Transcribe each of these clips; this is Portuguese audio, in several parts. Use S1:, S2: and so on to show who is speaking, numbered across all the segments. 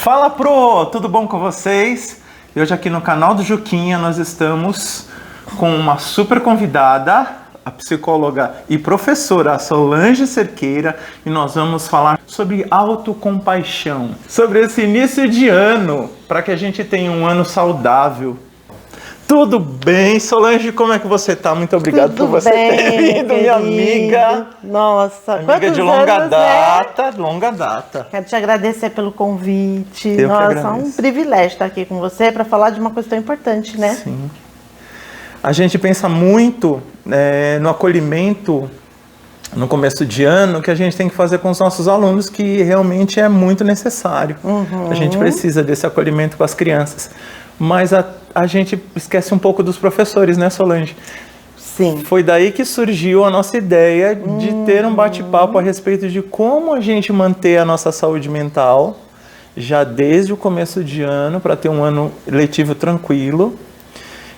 S1: Fala Pro, tudo bom com vocês? E hoje aqui no canal do Juquinha nós estamos com uma super convidada, a psicóloga e professora Solange Cerqueira, e nós vamos falar sobre autocompaixão, sobre esse início de ano, para que a gente tenha um ano saudável. Tudo bem, Solange? Como é que você tá? Muito obrigado por você ter vindo, minha amiga.
S2: Nossa,
S1: amiga de longa data, longa data.
S2: Quero te agradecer pelo convite.
S1: Eu que
S2: Nossa,
S1: agradeço.
S2: É um privilégio estar aqui com você para falar de uma coisa tão importante, né?
S1: Sim. A gente pensa muito no acolhimento no começo de ano que a gente tem que fazer com os nossos alunos, que realmente é muito necessário. A gente precisa desse acolhimento com as crianças. Mas a gente esquece um pouco dos professores, né, Solange?
S2: Sim.
S1: Foi daí que surgiu a nossa ideia de ter um bate-papo a respeito de como a gente manter a nossa saúde mental já desde o começo de ano, para ter um ano letivo tranquilo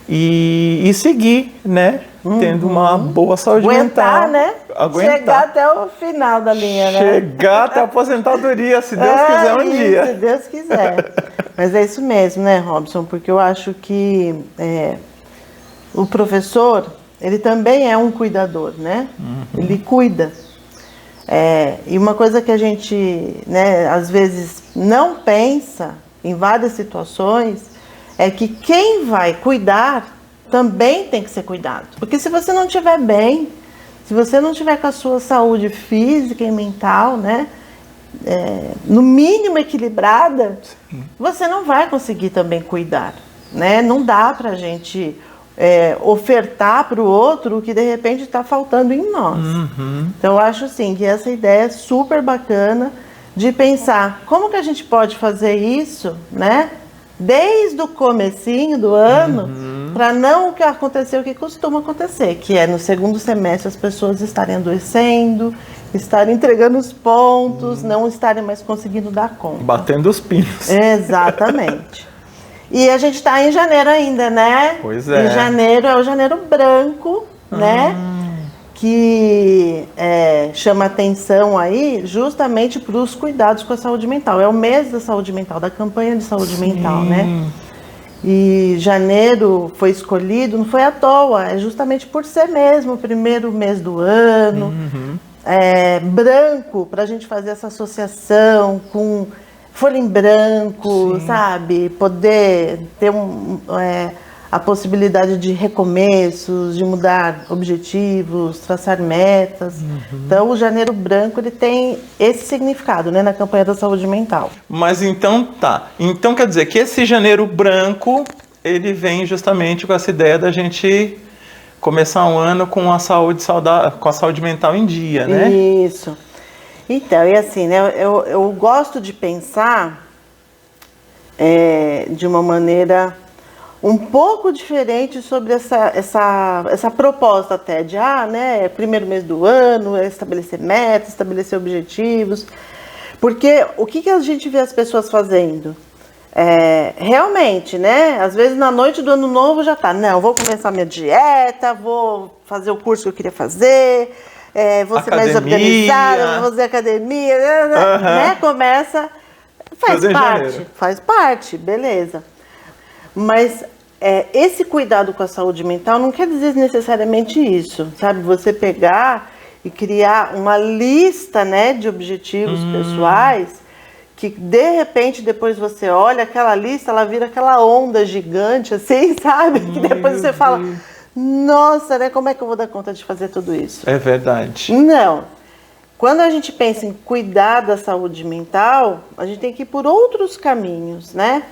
S1: e seguir, né? Tendo uma boa saúde mental.
S2: Né?
S1: Aguentar.
S2: Chegar até o final da linha, né?
S1: Chegar até a aposentadoria, se Deus quiser um dia.
S2: Se Deus quiser. Mas é isso mesmo, né, Robson? Porque eu acho que o professor, ele também é um cuidador, né? Ele cuida. E uma coisa que a gente, né, às vezes não pensa em várias situações é que quem vai cuidar também tem que ser cuidado. Porque se você não estiver bem, se você não estiver com a sua saúde física e mental, né, no mínimo equilibrada, você não vai conseguir também cuidar, né? Não dá pra gente ofertar para o outro o que de repente está faltando em nós. Então eu acho assim que essa ideia é super bacana de pensar como que a gente pode fazer isso, né? Desde o comecinho do ano, para não acontecer o que costuma acontecer, que é no segundo semestre as pessoas estarem adoecendo, estarem entregando os pontos, não estarem mais conseguindo dar conta.
S1: Batendo os pinos.
S2: Exatamente. E a gente está em janeiro ainda, né?
S1: Pois é.
S2: Em janeiro é o janeiro branco, né? Que chama atenção aí justamente para os cuidados com a saúde mental. É o mês da saúde mental, da campanha de saúde mental, né? E janeiro foi escolhido, não foi à toa, é justamente por ser mesmo o primeiro mês do ano. Branco, para a gente fazer essa associação com folha em branco, sabe? Poder ter a possibilidade de recomeços, de mudar objetivos, traçar metas. Então, o janeiro branco ele tem esse significado, né, na campanha da saúde mental.
S1: Mas então tá. Então quer dizer que esse janeiro branco, ele vem justamente com essa ideia da gente começar um ano com a saúde com a saúde mental em dia, né?
S2: Isso. Então, e assim, né, eu gosto de pensar de uma maneira um pouco diferente sobre essa proposta até de, né, primeiro mês do ano, estabelecer metas, estabelecer objetivos. Porque o que a gente vê as pessoas fazendo? Realmente, né, às vezes na noite do ano novo já tá, não, vou começar minha dieta, vou fazer o curso que eu queria fazer, vou ser mais organizada, vou fazer academia, né, começa, faz parte, beleza. Mas esse cuidado com a saúde mental não quer dizer necessariamente isso, sabe? Você pegar e criar uma lista, né, de objetivos pessoais que, de repente, depois você olha aquela lista, ela vira aquela onda gigante, assim, sabe? Que depois você fala, nossa, né, como é que eu vou dar conta de fazer tudo isso?
S1: É verdade.
S2: Não. Quando a gente pensa em cuidar da saúde mental, a gente tem que ir por outros caminhos, né?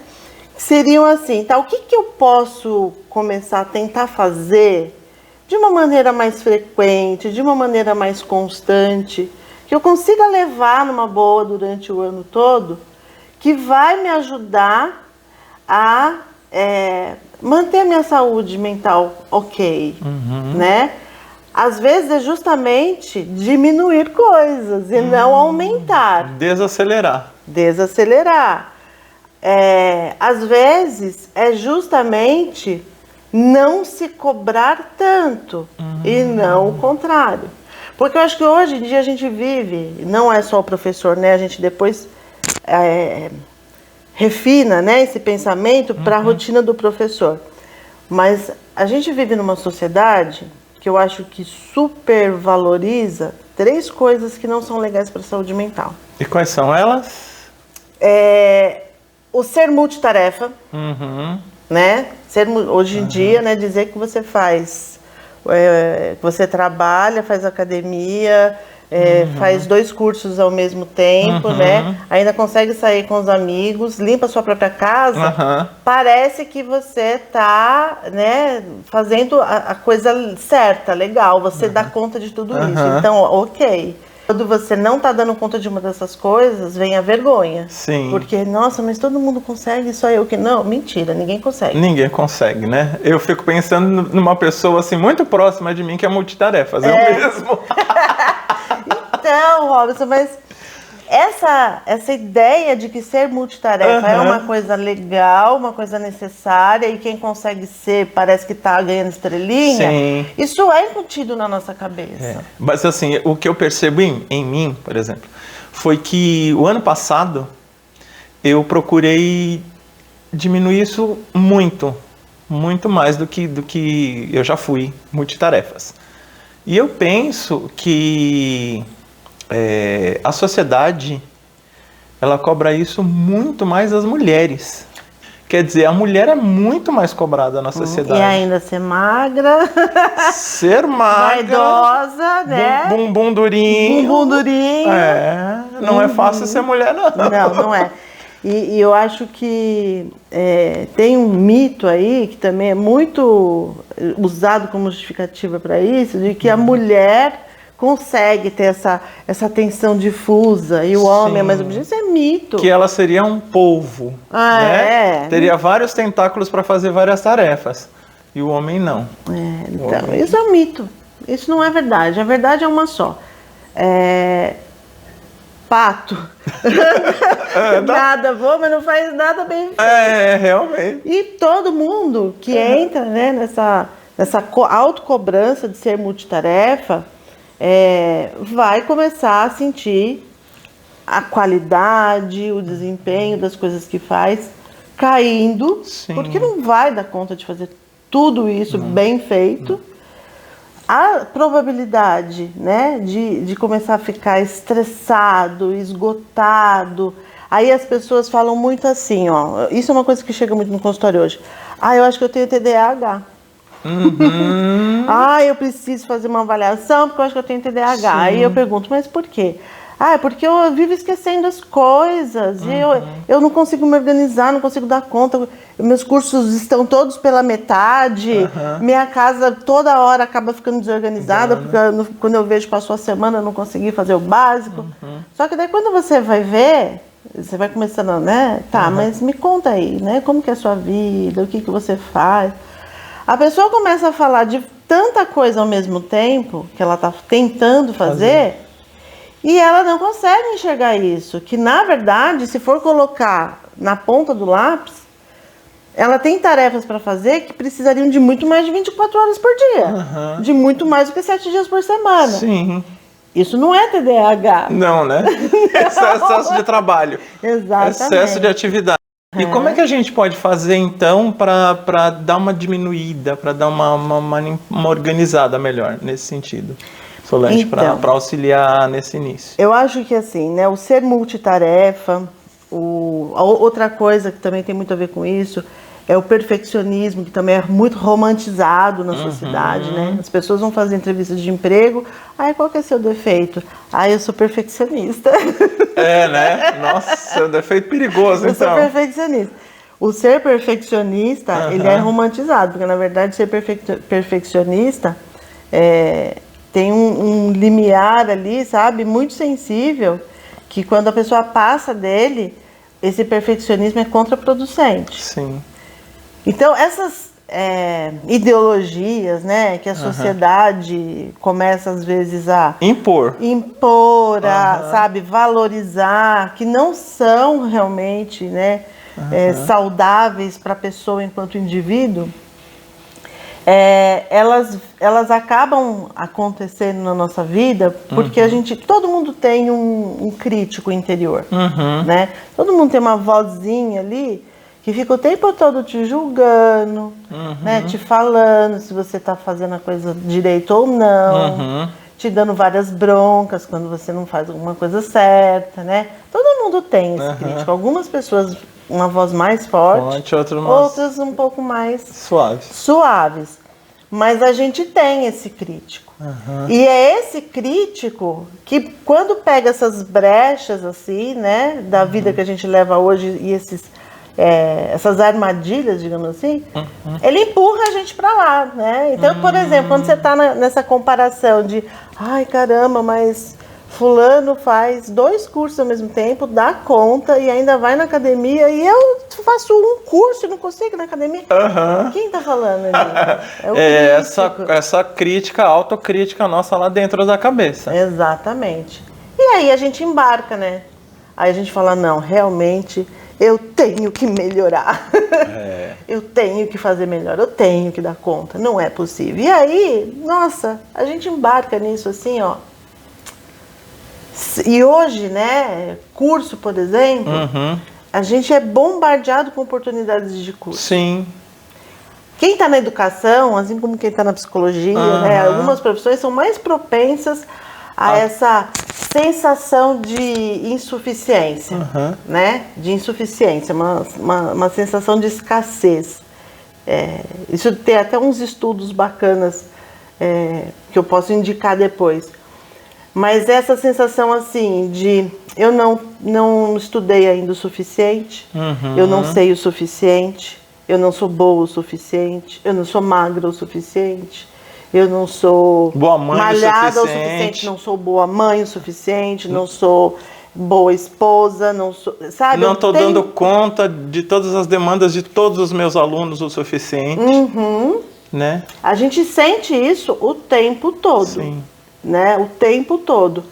S2: Seriam assim, tá? O que eu posso começar a tentar fazer de uma maneira mais frequente, de uma maneira mais constante, que eu consiga levar numa boa durante o ano todo, que vai me ajudar a manter a minha saúde mental ok, né? Às vezes é justamente diminuir coisas e não aumentar.
S1: Desacelerar.
S2: Às vezes é justamente não se cobrar tanto e não o contrário. Porque eu acho que hoje em dia a gente vive, não é só o professor, né? A gente depois refina, né, esse pensamento para a rotina do professor. Mas a gente vive numa sociedade que eu acho que supervaloriza 3 coisas que não são legais para a saúde mental.
S1: E quais são elas?
S2: O ser multitarefa, né? Hoje em dia, né, dizer que você faz, que você trabalha, faz academia, faz 2 cursos ao mesmo tempo, né? Ainda consegue sair com os amigos, limpa a sua própria casa. Parece que você está, né, fazendo a coisa certa, legal. Você dá conta de tudo isso. Então, ok. Quando você não está dando conta de uma dessas coisas, vem a vergonha.
S1: Sim.
S2: Porque, nossa, mas todo mundo consegue, só eu que não. Mentira, ninguém consegue.
S1: Ninguém consegue, né? Eu fico pensando numa pessoa assim muito próxima de mim que é multitarefas, eu mesmo.
S2: Então, Robson, mas essa ideia de que ser multitarefa é uma coisa legal, uma coisa necessária, e quem consegue ser parece que está ganhando estrelinha,
S1: Sim.
S2: Isso é incutido na nossa cabeça.
S1: Mas assim, o que eu percebo em mim, por exemplo, foi que o ano passado eu procurei diminuir isso muito mais do que eu já fui, multitarefas. E eu penso que a sociedade, ela cobra isso muito mais das mulheres. Quer dizer, a mulher é muito mais cobrada na sociedade.
S2: E ainda ser magra.
S1: Ser magra.
S2: Vaidosa, né?
S1: Bumbum durinho.
S2: Bumbum durinho.
S1: Não é fácil ser mulher, não.
S2: Não é. E eu acho que tem um mito aí, que também é muito usado como justificativa para isso, de que a mulher consegue ter essa atenção difusa e o homem é mais objetivo. Isso é mito.
S1: Que ela seria um polvo, né? Teria vários tentáculos para fazer várias tarefas. E o homem não.
S2: Então, isso é um mito. Isso não é verdade. A verdade é uma só. Pato. Nada bom, mas não faz nada bem feito.
S1: Realmente.
S2: E todo mundo que entra, né, nessa autocobrança de ser multitarefa, vai começar a sentir a qualidade, o desempenho das coisas que faz caindo, porque não vai dar conta de fazer tudo isso bem feito. A probabilidade, né, de começar a ficar estressado, esgotado. Aí as pessoas falam muito assim, ó, isso é uma coisa que chega muito no consultório hoje. Eu acho que eu tenho TDAH. Eu preciso fazer uma avaliação porque eu acho que eu tenho TDAH. Aí eu pergunto, mas por quê? É porque eu vivo esquecendo as coisas. E eu não consigo me organizar, não consigo dar conta. Meus cursos estão todos pela metade. Minha casa toda hora acaba ficando desorganizada, porque quando eu vejo passou a semana eu não consegui fazer o básico. Só que daí quando você vai ver, você vai começando, né? Mas me conta aí, né? Como que é a sua vida? O que você faz? A pessoa começa a falar de tanta coisa ao mesmo tempo que ela está tentando fazer e ela não consegue enxergar isso. Que, na verdade, se for colocar na ponta do lápis, ela tem tarefas para fazer que precisariam de muito mais de 24 horas por dia. De muito mais do que 7 dias por semana.
S1: Sim.
S2: Isso não é TDAH.
S1: Não, né? Excesso de trabalmo.
S2: Exatamente.
S1: Excesso de atividade. E como é que a gente pode fazer, então, para dar uma diminuída, para dar uma organizada melhor nesse sentido, Solange,
S2: Então,
S1: para auxiliar nesse início?
S2: Eu acho que assim, né, o ser multitarefa, a outra coisa que também tem muito a ver com isso, é o perfeccionismo, que também é muito romantizado na sociedade, né? As pessoas vão fazer entrevistas de emprego, qual que é seu defeito? Eu sou perfeccionista.
S1: Né? Nossa, é um defeito perigoso, então.
S2: Eu sou perfeccionista. O ser perfeccionista, ele é romantizado, porque na verdade ser perfeccionista tem um limiar ali, sabe, muito sensível, que quando a pessoa passa dele, esse perfeccionismo é contraproducente.
S1: Sim.
S2: Então, essas ideologias, né, que a sociedade começa às vezes a impor, sabe, valorizar, que não são realmente, né, saudáveis para a pessoa enquanto indivíduo, elas acabam acontecendo na nossa vida porque todo mundo tem um crítico interior, né? Todo mundo tem uma vozinha ali que fica o tempo todo te julgando, né? Te falando se você está fazendo a coisa direito ou não, te dando várias broncas quando você não faz alguma coisa certa, né? Todo mundo tem esse crítico. Algumas pessoas uma voz mais forte, outras um pouco mais suaves. Mas a gente tem esse crítico. E é esse crítico que, quando pega essas brechas assim, né, da vida que a gente leva hoje e essas armadilhas, digamos assim, ele empurra a gente para lá, né? Então, por exemplo, quando você está nessa comparação de, ai caramba, mas fulano faz 2 cursos ao mesmo tempo, dá conta e ainda vai na academia, e eu faço um curso e não consigo ir na academia. Quem tá falando ali?
S1: Essa crítica, autocrítica nossa lá dentro da cabeça.
S2: Exatamente. E aí a gente embarca, né? Aí a gente fala, não, realmente eu tenho que melhorar. Eu tenho que fazer melhor, eu tenho que dar conta, não é possível. E aí, nossa, a gente embarca nisso assim, ó. E hoje, né, curso, por exemplo, a gente é bombardeado com oportunidades de curso.
S1: Sim.
S2: Quem está na educação, assim como quem está na psicologia, né, algumas profissões são mais propensas a essa sensação de insuficiência, né? De insuficiência, uma sensação de escassez. Isso tem até uns estudos bacanas que eu posso indicar depois. Mas essa sensação assim de eu não estudei ainda o suficiente, eu não sei o suficiente, eu não sou boa o suficiente, eu não sou magra o suficiente, eu não sou
S1: boa mãe
S2: malhada o suficiente, não sou boa mãe o suficiente, não sou boa esposa, não sou, sabe?
S1: Não estou dando conta de todas as demandas de todos os meus alunos o suficiente, né?
S2: A gente sente isso o tempo todo.
S1: Sim.
S2: Né, o tempo todo.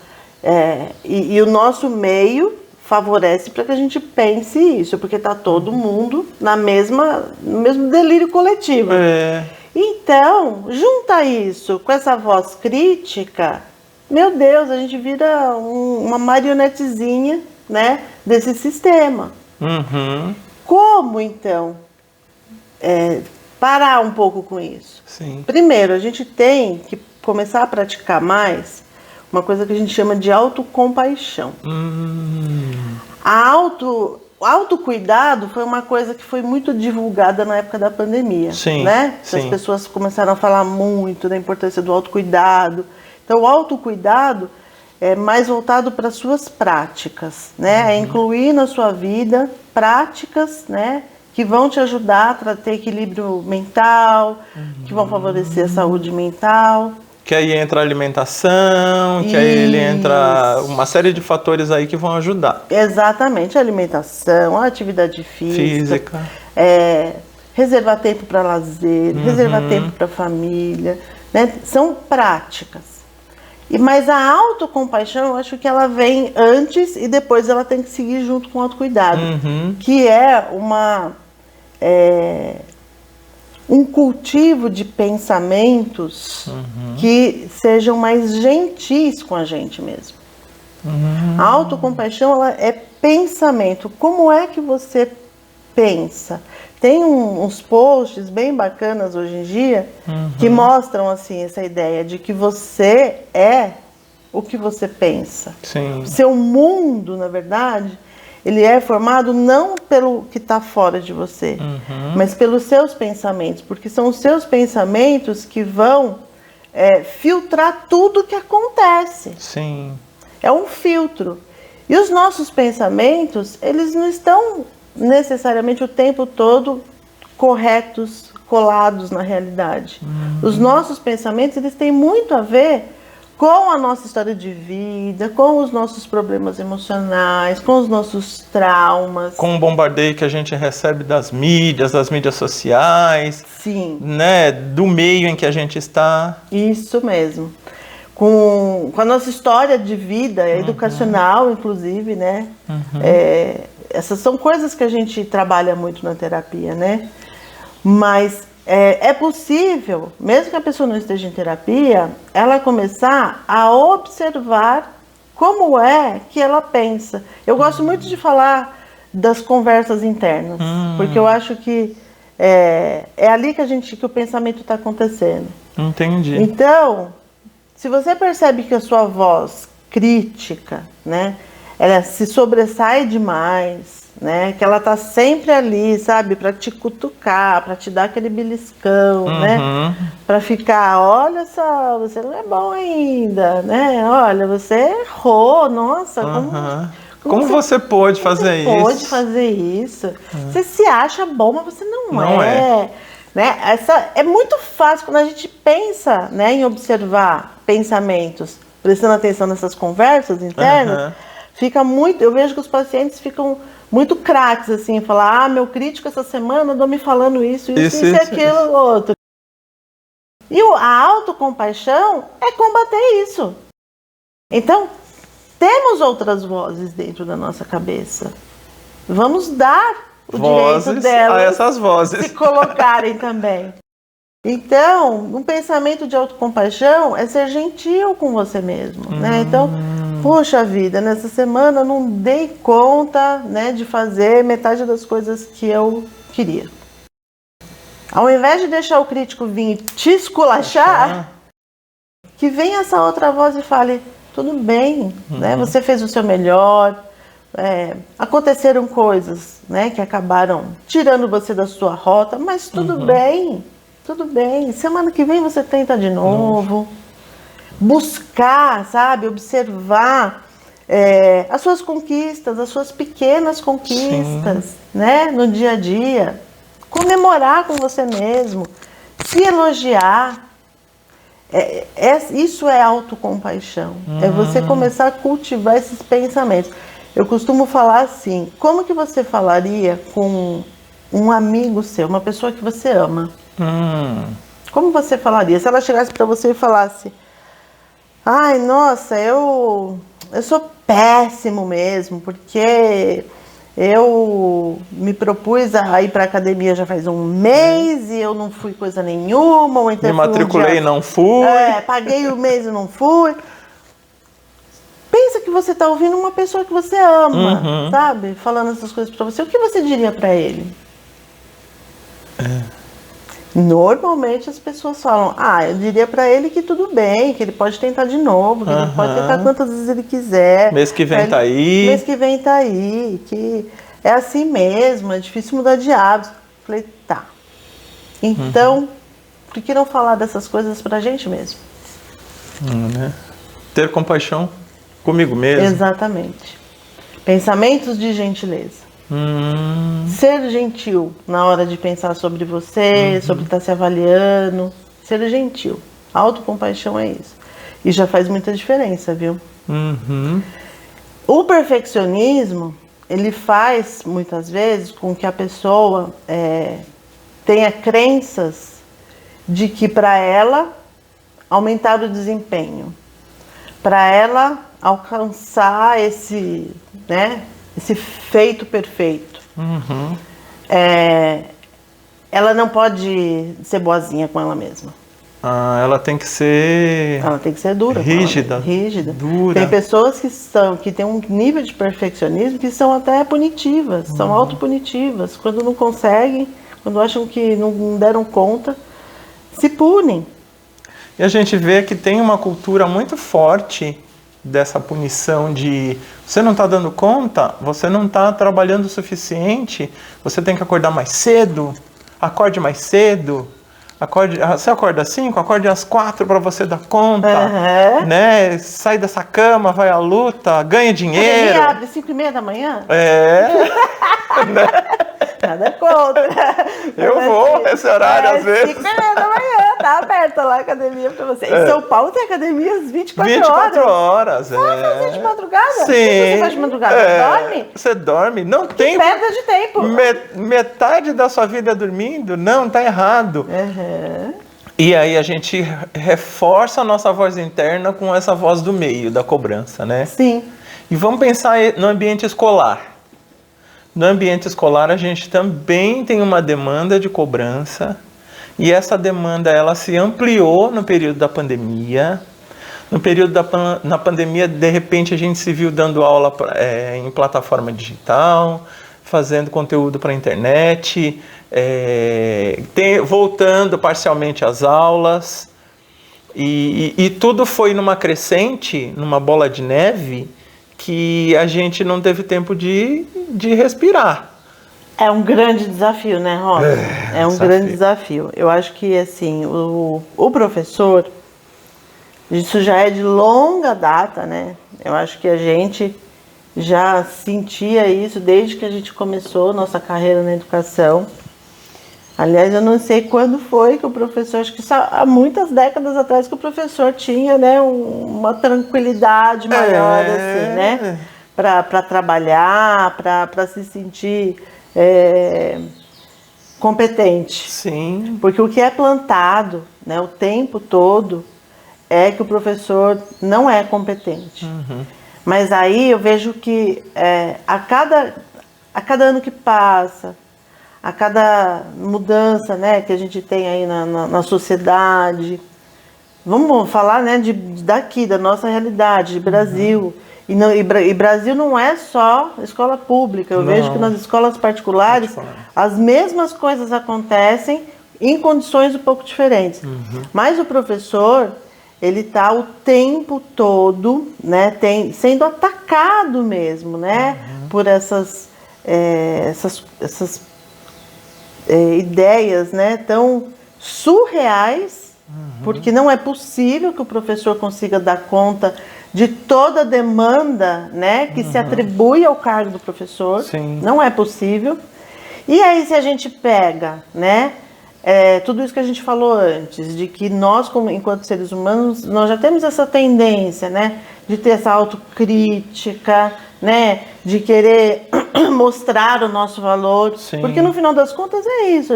S2: E o nosso meio favorece para que a gente pense isso, porque está todo mundo no mesmo delírio coletivo. Então, junta isso com essa voz crítica, meu Deus, a gente vira uma marionetezinha, né, desse sistema. Como, então, parar um pouco com isso?
S1: Sim.
S2: Primeiro, a gente tem que começar a praticar mais uma coisa que a gente chama de autocompaixão. O autocuidado foi uma coisa que foi muito divulgada na época da pandemia, né? As pessoas começaram a falar muito da importância do autocuidado. Então, o autocuidado é mais voltado para as suas práticas, né? É incluir na sua vida práticas, né, que vão te ajudar a ter equilíbrio mental, que vão favorecer a saúde mental.
S1: Que aí entra a alimentação, que aí ele entra uma série de fatores aí que vão ajudar.
S2: Exatamente, a alimentação, a atividade física. Reservar tempo para lazer, reservar tempo para família, né? São práticas. Mas a autocompaixão, eu acho que ela vem antes e depois ela tem que seguir junto com o autocuidado, que é um cultivo de pensamentos que sejam mais gentis com a gente mesmo. A autocompaixão, ela é pensamento. Como é que você pensa? Tem uns posts bem bacanas hoje em dia que mostram assim essa ideia de que você é o que você pensa.
S1: Sim.
S2: Seu mundo, na verdade, ele é formado não pelo que está fora de você, mas pelos seus pensamentos, porque são os seus pensamentos que vão filtrar tudo que acontece.
S1: Sim.
S2: É um filtro. E os nossos pensamentos, eles não estão necessariamente o tempo todo corretos, colados na realidade. Os nossos pensamentos, eles têm muito a ver com a nossa história de vida, com os nossos problemas emocionais, com os nossos traumas.
S1: Com o bombardeio que a gente recebe das mídias sociais.
S2: Sim.
S1: Né, do meio em que a gente está.
S2: Isso mesmo. Com a nossa história de vida, educacional, inclusive, né? Essas são coisas que a gente trabalha muito na terapia, né? Mas é possível, mesmo que a pessoa não esteja em terapia, ela começar a observar como é que ela pensa. Eu gosto muito de falar das conversas internas, porque eu acho que é ali que o pensamento está acontecendo.
S1: Entendi.
S2: Então, se você percebe que a sua voz crítica, né, ela se sobressai demais, né, que ela tá sempre ali, sabe, para te cutucar, para te dar aquele beliscão, né, para ficar, olha só, você não é bom ainda, né, olha, você errou, nossa,
S1: como você pôde fazer isso?
S2: Pode fazer isso. Você se acha bom, mas você não
S1: é.
S2: Né? É muito fácil quando a gente pensa, né, em observar pensamentos, prestando atenção nessas conversas internas, fica muito. Eu vejo que os pacientes ficam muito craques, assim, falar, meu crítico essa semana andou me falando isso e aquilo, outro. E a autocompaixão é combater isso. Então, temos outras vozes dentro da nossa cabeça. Vamos dar o direito delas
S1: a essas vozes
S2: se colocarem também. Então, um pensamento de autocompaixão é ser gentil com você mesmo, né? Então, poxa vida, nessa semana eu não dei conta, né, de fazer metade das coisas que eu queria. Ao invés de deixar o crítico vir te esculachar, que venha essa outra voz e fale, tudo bem, né? Você fez o seu melhor. Aconteceram coisas, né, que acabaram tirando você da sua rota, mas tudo bem, tudo bem. Semana que vem você tenta de novo. Buscar, sabe, observar as suas conquistas, as suas pequenas conquistas, né, no dia a dia. Comemorar com você mesmo, se elogiar. Isso é autocompaixão. É você começar a cultivar esses pensamentos. Eu costumo falar assim, como que você falaria com um amigo seu, uma pessoa que você ama? Como você falaria? Se ela chegasse para você e falasse, ai, nossa, eu sou péssimo mesmo, porque eu me propus a ir para academia já faz um mês e eu não fui coisa nenhuma. Ou então
S1: me matriculei e não fui.
S2: Paguei o mês e não fui. Pensa que você está ouvindo uma pessoa que você ama, sabe? Falando essas coisas para você. O que você diria para ele? Normalmente as pessoas falam, eu diria para ele que tudo bem, que ele pode tentar de novo, que ele pode tentar quantas vezes ele quiser.
S1: Mês que vem tá aí.
S2: Mês que vem tá aí, que é assim mesmo, é difícil mudar de hábitos. Falei, tá. Então, por que não falar dessas coisas pra gente mesmo?
S1: Né? Ter compaixão comigo mesmo.
S2: Exatamente. Pensamentos de gentileza. Ser gentil na hora de pensar sobre você, sobre estar se avaliando. Ser gentil. Autocompaixão é isso. E já faz muita diferença, viu? O perfeccionismo, ele faz, muitas vezes, com que a pessoa tenha crenças de que para ela aumentar o desempenho, para ela alcançar esse feito perfeito. Ela não pode ser boazinha com ela mesma.
S1: Ela tem que ser...
S2: Ela tem que ser dura.
S1: Rígida. Dura.
S2: Tem pessoas que têm um nível de perfeccionismo que são até punitivas, são autopunitivas. Quando não conseguem, quando acham que não deram conta, se punem.
S1: E a gente vê que tem uma cultura muito forte dessa punição de você não está dando conta, você não está trabalhando o suficiente, você tem que acordar mais cedo, acorde mais cedo, você acorda às 5, acorde às 4 para você dar conta, né? Sai dessa cama, vai à luta, ganha dinheiro.
S2: A abre 5:30 da manhã?
S1: Né?
S2: Nada contra.
S1: Eu vou nesse horário às vezes.
S2: 5:30 da manhã, tá aberta lá a academia pra você. Em São Paulo tem academias 24
S1: horas.
S2: Fazer de madrugada?
S1: Sim.
S2: O que você faz de madrugada? Dorme?
S1: Você dorme? Não tem.
S2: Perda de tempo.
S1: Metade da sua vida dormindo? Não, tá errado. E aí a gente reforça a nossa voz interna com essa voz do meio, da cobrança, né?
S2: Sim.
S1: E vamos pensar no ambiente escolar. No ambiente escolar a gente também tem uma demanda de cobrança E essa demanda ela se ampliou no período da pandemia. No período na pandemia, de repente, a gente se viu dando aula em plataforma digital, fazendo conteúdo para a internet, voltando parcialmente às aulas. E tudo foi numa crescente, numa bola de neve, que a gente não teve tempo de respirar.
S2: É um grande desafio, né, Rosa? É um grande desafio. Eu acho que, assim, o professor, isso já é de longa data, né? Eu acho que a gente já sentia isso desde que a gente começou nossa carreira na educação. Aliás, eu não sei quando foi que o professor, acho que há muitas décadas atrás que o professor tinha, né, uma tranquilidade maior, assim, né? Para trabalhar, para se sentir competente.
S1: Sim.
S2: Porque o que é plantado, né, o tempo todo é que o professor não é competente. Mas aí eu vejo que a cada ano que passa, a cada mudança, né, que a gente tem aí na sociedade, vamos falar, né, daqui, da nossa realidade, de Brasil. E Brasil não é só escola pública. Eu vejo que nas escolas particulares as mesmas coisas acontecem em condições um pouco diferentes. Mas o professor, ele está o tempo todo, né, sendo atacado mesmo, né, por essas ideias, né, tão surreais, porque não é possível que o professor consiga dar conta de toda a demanda, né, que se atribui ao cargo do professor.
S1: Sim.
S2: Não é possível. E aí, se a gente pega, né, tudo isso que a gente falou antes, de que nós, enquanto seres humanos, nós já temos essa tendência, né, de ter essa autocrítica, né, de querer mostrar o nosso valor.
S1: Sim.
S2: Porque no final das contas é isso.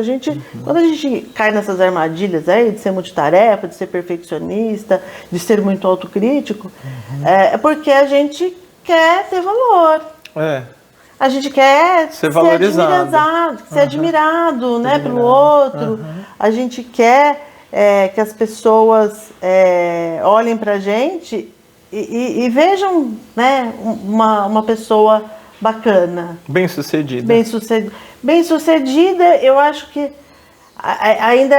S2: Quando a gente cai nessas armadilhas aí de ser multitarefa, de ser perfeccionista, de ser muito autocrítico, é porque a gente quer ter valor. A gente quer
S1: ser valorizado,
S2: ser admirado, né, pelo outro. A gente quer que as pessoas olhem pra gente e vejam, né, uma pessoa bacana.
S1: Bem-sucedida.
S2: Bem-sucedida, eu acho que ainda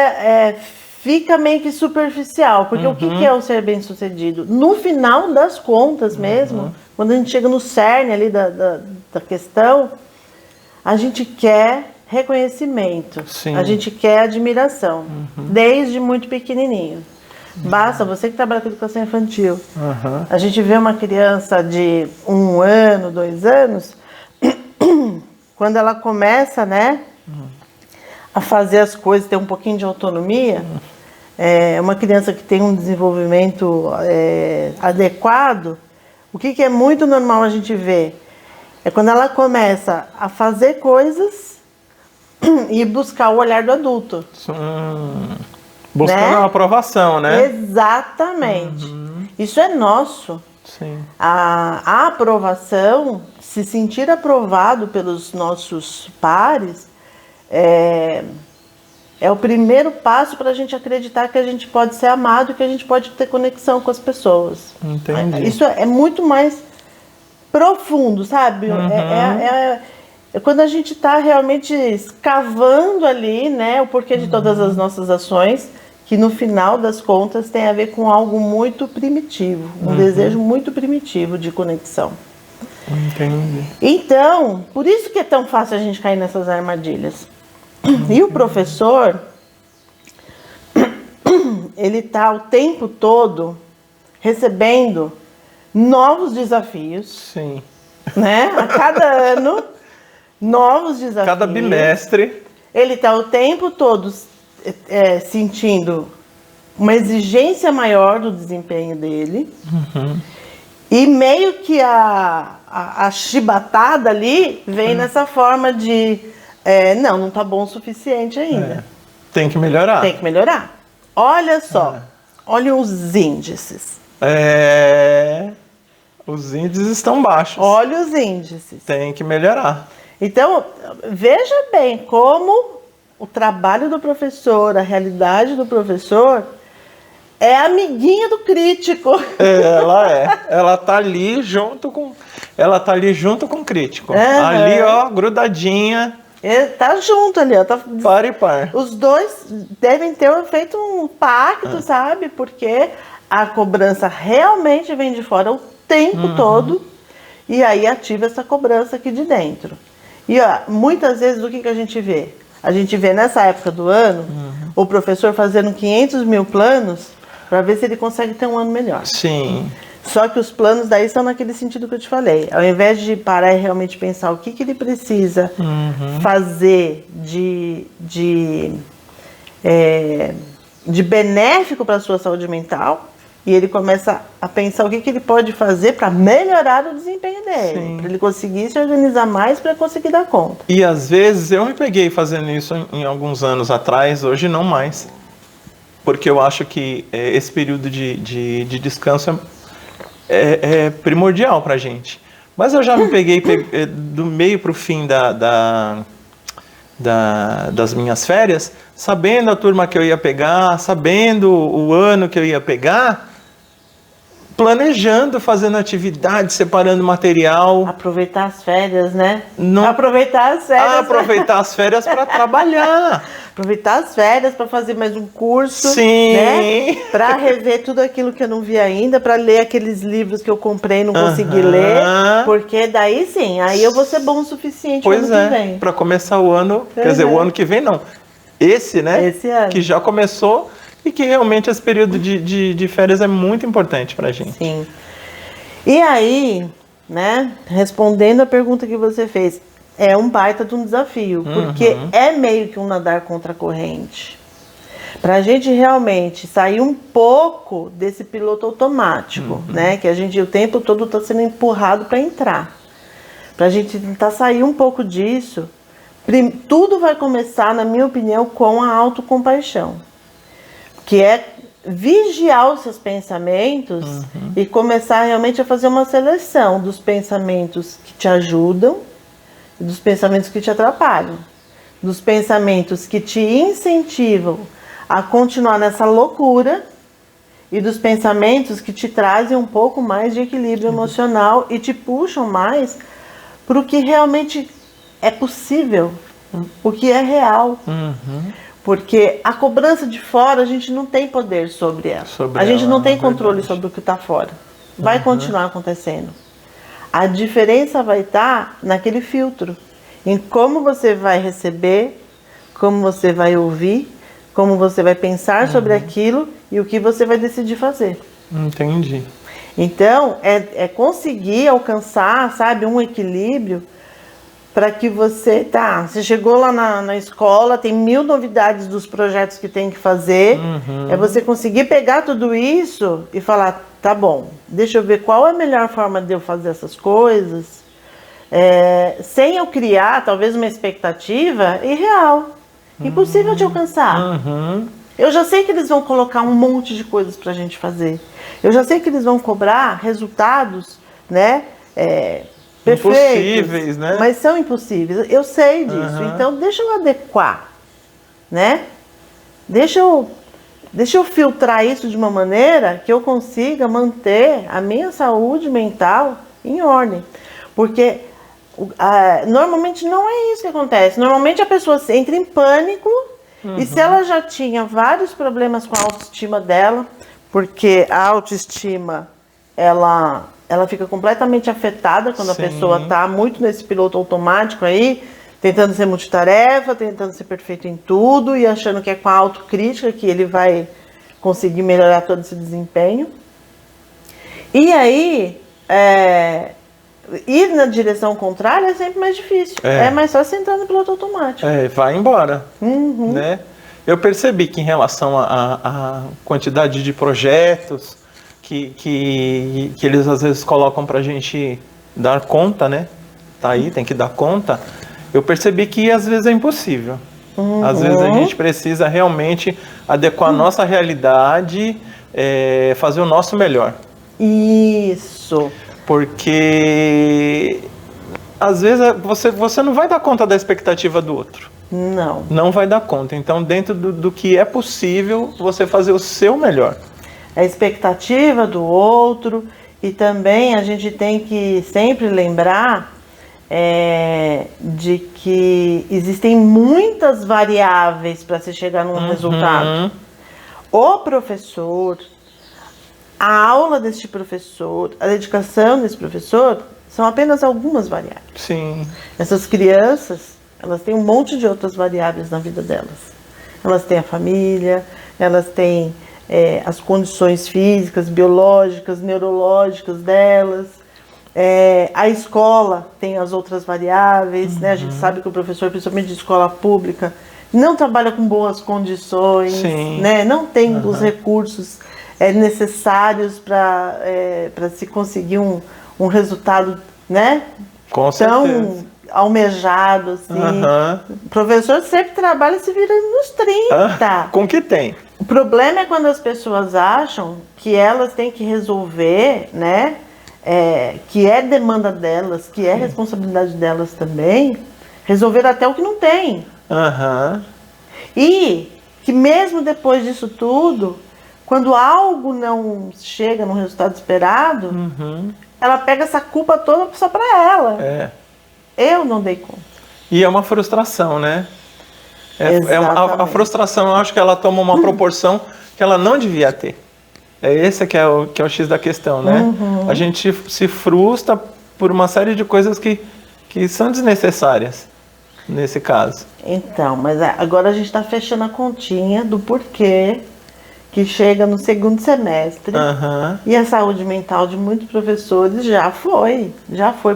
S2: fica meio que superficial. Porque o que é o ser bem-sucedido? No final das contas mesmo, quando a gente chega no cerne ali da questão, a gente quer reconhecimento.
S1: Sim.
S2: A gente quer admiração. Desde muito pequenininho. Basta, você que trabalha com educação infantil, a gente vê uma criança de 1 ano, 2 anos, quando ela começa, né, a fazer as coisas, ter um pouquinho de autonomia, uma criança que tem um desenvolvimento adequado, o que é muito normal a gente ver? É quando ela começa a fazer coisas e buscar o olhar do adulto.
S1: Buscando uma aprovação, né?
S2: Exatamente. Isso é nosso.
S1: Sim.
S2: A aprovação, se sentir aprovado pelos nossos pares, é o primeiro passo para a gente acreditar que a gente pode ser amado e que a gente pode ter conexão com as pessoas.
S1: Entendi.
S2: Isso é muito mais profundo, sabe? É quando a gente está realmente escavando ali, né, o porquê de todas as nossas ações, que no final das contas tem a ver com algo muito primitivo, um desejo muito primitivo de conexão.
S1: Entendi.
S2: Então, por isso que é tão fácil a gente cair nessas armadilhas. E o professor, ele está o tempo todo recebendo novos desafios.
S1: Sim.
S2: Né? A cada ano, novos desafios.
S1: Cada bimestre.
S2: Ele está o tempo todo sentindo uma exigência maior do desempenho dele. E meio que a chibatada ali vem nessa forma de não está bom o suficiente ainda.
S1: Tem que melhorar.
S2: Tem que melhorar. Olha só, olha os índices.
S1: Os índices estão baixos.
S2: Olha os índices.
S1: Tem que melhorar.
S2: Então, veja bem como o trabalho do professor, a realidade do professor é amiguinha do crítico.
S1: Ela é. Ela tá ali junto com o crítico.
S2: Uhum.
S1: Ali, ó, grudadinha.
S2: Ele tá junto ali, ó. Tá...
S1: Par e par.
S2: Os dois devem ter feito um pacto, sabe? Porque a cobrança realmente vem de fora o tempo todo. E aí ativa essa cobrança aqui de dentro. E ó, muitas vezes o que a gente vê? A gente vê nessa época do ano o professor fazendo 500 mil planos para ver se ele consegue ter um ano melhor.
S1: Sim.
S2: Só que os planos daí são naquele sentido que eu te falei. Ao invés de parar e realmente pensar o que ele precisa fazer de benéfico para a sua saúde mental, e ele começa a pensar o que ele pode fazer para melhorar o desempenho dele, para ele conseguir se organizar mais para conseguir dar conta.
S1: E às vezes eu me peguei fazendo isso em alguns anos atrás, hoje não mais. Porque eu acho que esse período de descanso é primordial para a gente. Mas eu já me peguei do meio para o fim das minhas férias, sabendo a turma que eu ia pegar, sabendo o ano que eu ia pegar, planejando, fazendo atividade, separando material.
S2: Aproveitar as férias, né?
S1: Não...
S2: Aproveitar as férias.
S1: Aproveitar as férias para trabalhar.
S2: Aproveitar as férias para fazer mais um curso.
S1: Sim.
S2: Né? Para rever tudo aquilo que eu não vi ainda, para ler aqueles livros que eu comprei e não consegui ler. Porque daí sim, aí eu vou ser bom o suficiente no ano que vem.
S1: Para começar o ano, quer dizer, o ano que vem não. Esse, né?
S2: Esse ano.
S1: Que já começou. E que realmente esse período de férias é muito importante pra gente.
S2: Sim. E aí, né, respondendo a pergunta que você fez, é um baita de um desafio, porque é meio que um nadar contra a corrente. Pra gente realmente sair um pouco desse piloto automático, né, que a gente o tempo todo tá sendo empurrado para entrar. Pra gente tentar sair um pouco disso, tudo vai começar, na minha opinião, com a autocompaixão. Que é vigiar os seus pensamentos e começar realmente a fazer uma seleção dos pensamentos que te ajudam e dos pensamentos que te atrapalham. Dos pensamentos que te incentivam a continuar nessa loucura e dos pensamentos que te trazem um pouco mais de equilíbrio emocional e te puxam mais para o que realmente é possível, o que é real. Porque a cobrança de fora, a gente não tem poder sobre ela. A gente não tem controle sobre o que está fora. Vai continuar acontecendo. A diferença vai estar naquele filtro. Em como você vai receber, como você vai ouvir, como você vai pensar sobre aquilo e o que você vai decidir fazer.
S1: Entendi.
S2: Então, é conseguir alcançar, sabe, um equilíbrio para que você chegou lá na escola, tem 1000 novidades dos projetos que tem que fazer, é você conseguir pegar tudo isso e falar, tá bom, deixa eu ver qual é a melhor forma de eu fazer essas coisas, sem eu criar talvez uma expectativa irreal, impossível de alcançar. Eu já sei que eles vão colocar um monte de coisas pra gente fazer, eu já sei que eles vão cobrar resultados, né,
S1: impossíveis, né?
S2: Mas são impossíveis. Eu sei disso. Então, deixa eu adequar, né? Deixa eu filtrar isso de uma maneira que eu consiga manter a minha saúde mental em ordem. Porque normalmente não é isso que acontece. Normalmente a pessoa entra em pânico e se ela já tinha vários problemas com a autoestima dela, porque a autoestima, ela fica completamente afetada quando a pessoa está muito nesse piloto automático aí, tentando ser multitarefa, tentando ser perfeito em tudo e achando que é com a autocrítica que ele vai conseguir melhorar todo esse desempenho. E aí, ir na direção contrária é sempre mais difícil. É mais só você entrar no piloto automático.
S1: Vai embora. Né? Eu percebi que em relação à quantidade de projetos que eles às vezes colocam pra gente dar conta, né? Tá aí, tem que dar conta. Eu percebi que às vezes é impossível. Às vezes a gente precisa realmente adequar a nossa realidade, fazer o nosso melhor.
S2: Isso.
S1: Porque às vezes você não vai dar conta da expectativa do outro.
S2: Não.
S1: Não vai dar conta. Então, dentro do que é possível, você fazer o seu melhor.
S2: A expectativa do outro, e também a gente tem que sempre lembrar de que existem muitas variáveis para se chegar num resultado. O professor, a aula deste professor, a dedicação desse professor são apenas algumas variáveis.
S1: Sim.
S2: Essas crianças, elas têm um monte de outras variáveis na vida delas. Elas têm a família, elas têm as condições físicas, biológicas, neurológicas delas. A escola tem as outras variáveis, né? A gente sabe que o professor, principalmente de escola pública, não trabalha com boas condições, né? Não tem os recursos necessários para se conseguir um resultado, né?
S1: Com certeza.
S2: Tão almejado, assim. O professor sempre trabalha se virando nos 30.
S1: Com o que tem.
S2: O problema é quando as pessoas acham que elas têm que resolver, né? Que é demanda delas, que é responsabilidade delas também, resolver até o que não tem. E que mesmo depois disso tudo, quando algo não chega no resultado esperado, ela pega essa culpa toda só para ela. Eu não dei conta.
S1: E é uma frustração, né? A frustração, eu acho que ela toma uma proporção que ela não devia ter. Esse que é o X da questão, né? A gente se frustra por uma série de coisas que são desnecessárias, nesse caso.
S2: Então, mas agora a gente está fechando a continha do porquê que chega no segundo semestre e a saúde mental de muitos professores já foi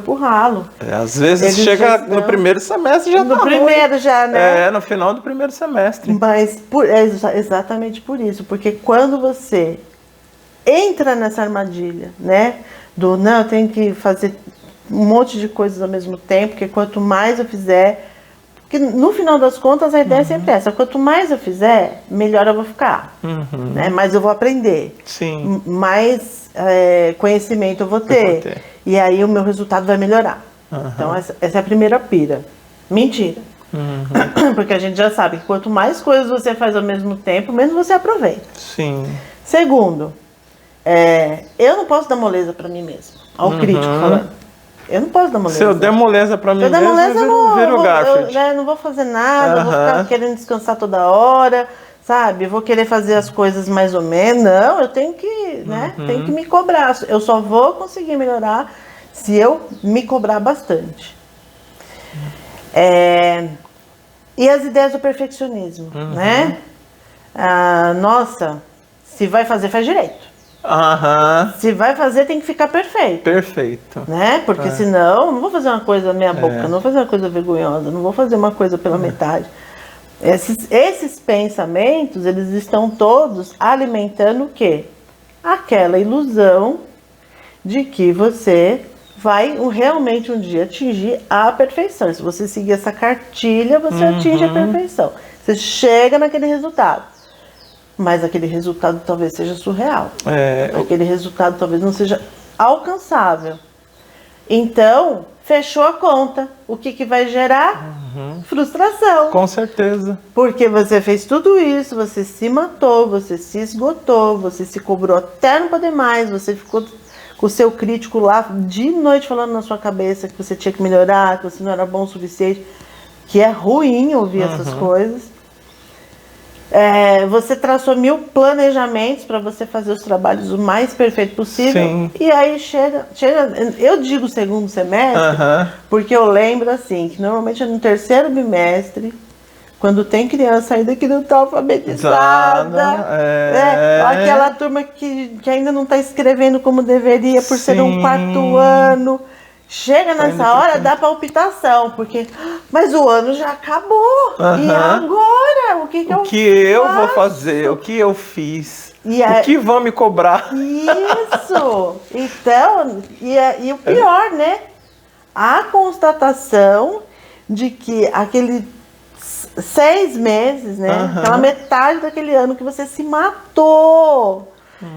S2: pro ralo.
S1: Às vezes chega no primeiro semestre já
S2: no primeiro já, né?
S1: No final do primeiro semestre.
S2: Mas exatamente por isso, porque quando você entra nessa armadilha, né? Não, eu tenho que fazer um monte de coisas ao mesmo tempo, porque quanto mais eu fizer... Porque no final das contas a ideia é sempre essa. Quanto mais eu fizer, melhor eu vou ficar. Né? Mais eu vou aprender.
S1: Sim.
S2: Mais conhecimento eu vou ter. E aí o meu resultado vai melhorar. Então essa é a primeira pira. Mentira. Porque a gente já sabe que quanto mais coisas você faz ao mesmo tempo, menos você aproveita.
S1: Sim.
S2: Segundo, eu não posso dar moleza para mim mesmo. Ao crítico falando. Eu não posso dar moleza.
S1: Se eu der moleza pra mim mesmo, eu viro Garfield.
S2: Eu não vou fazer nada, eu vou ficar querendo descansar toda hora, sabe? Eu vou querer fazer as coisas mais ou menos. Não, eu tenho que, né? Tenho que me cobrar. Eu só vou conseguir melhorar se eu me cobrar bastante. E as ideias do perfeccionismo, né? Nossa, se vai fazer, faz direito. Se vai fazer, tem que ficar perfeito.
S1: Perfeito.
S2: Né? Porque senão, não vou fazer uma coisa meia boca, não vou fazer uma coisa vergonhosa, não vou fazer uma coisa pela metade. Esses pensamentos, eles estão todos alimentando o quê? Aquela ilusão de que você vai realmente um dia atingir a perfeição. Se você seguir essa cartilha, você atinge a perfeição. Você chega naquele resultado. Mas aquele resultado talvez seja surreal. Aquele resultado talvez não seja alcançável. Então, fechou a conta. O que vai gerar? Frustração.
S1: Com certeza.
S2: Porque você fez tudo isso, você se matou, você se esgotou, você se cobrou até não poder mais, você ficou com o seu crítico lá de noite falando na sua cabeça que você tinha que melhorar, que você não era bom o suficiente, que é ruim ouvir essas coisas. Você traçou 1000 planejamentos para você fazer os trabalhos o mais perfeito possível.
S1: Sim.
S2: E aí chega, eu digo segundo semestre, porque eu lembro assim, que normalmente é no terceiro bimestre, quando tem criança ainda que não está alfabetizada, aquela turma que ainda não está escrevendo como deveria por ser um quarto ano. Chega nessa hora, dá palpitação, porque mas o ano já acabou. E agora? O que eu
S1: vou fazer? O que eu fiz?
S2: O
S1: que vão me cobrar?
S2: Isso! Então, e o pior, né? A constatação de que aquele 6 meses, né? Aquela metade daquele ano que você se matou,